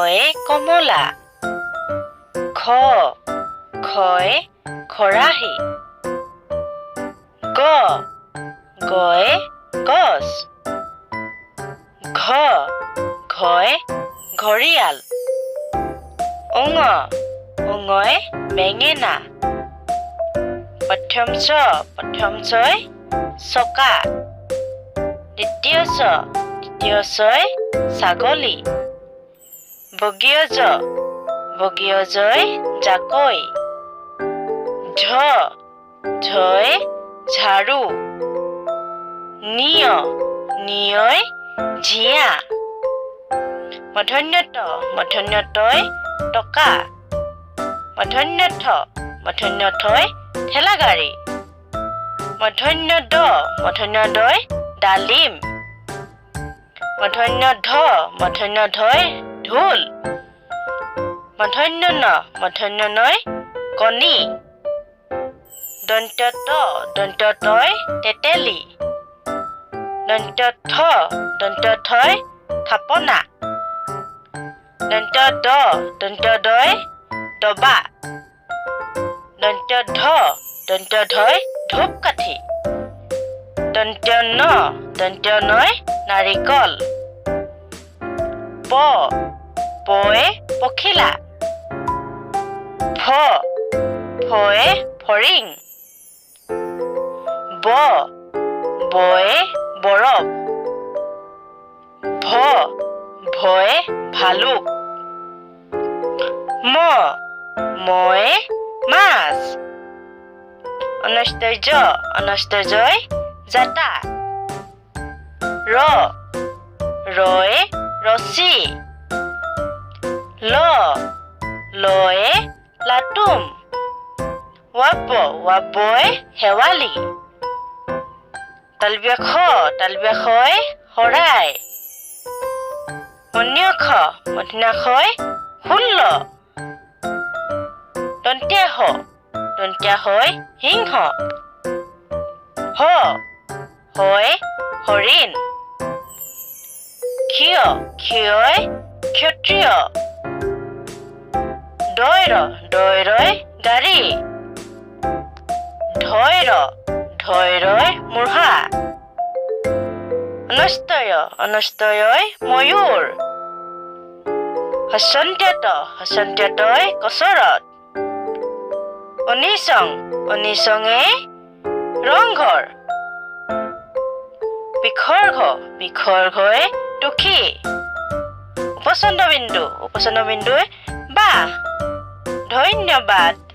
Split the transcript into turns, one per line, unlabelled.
কয়ে কমলা খয়ে খৰাহী গয়ে গছ ঘয়ে ঘৰিয়াল অঙয়ে বেঙেনা প্ৰথম ছয় চকা দ্বিতীয় ছয় ছাগলী বগীয় জয় জাকৈ ঝয়ে ঝাৰু নিয়য় ঝিয়া মধন্যতয় টকা মধন্যথয় ঠেলাগাড়ী মধন্যদয় ডালিম মধন্যধয় ঢোল মধন্যনয় কণী দন্ত্যতয় তেতেলী দন্ত্যথয় থাপনা দন্ত্যদয় দবা দন্ত্যধয় ধূপকাঠি দন্ত্যনয় নাৰিকল পয়ে পখিলা ফয়ে ফৰিং বয়ে বৰফ ভয়ে ভালুক ময়ে মাছ অনস্তৰ্যয় জাতা ৰয়ে ৰছী লয়ে লাটুম ৱাবয়ে শেৱালি তালব্যাখয় শৰাই মধ্যাখয় ষোল্ল দন্ত্যাহয় সিংহ হয়ে হৰিণ ক্ষয়য় ক্ষত্ৰিয় দয়ৰয় গাড়ী ধৈৰয় মূঢ়া অনস্তয়য় ময়ূৰ হস্যন্ত্যতয় কচৰত অনিচঙে ৰংঘৰ বিসৰ্গয়ে টুখি উপচন্দ্ৰবিন্দুৱে বাঁহ ধন্যবাদ।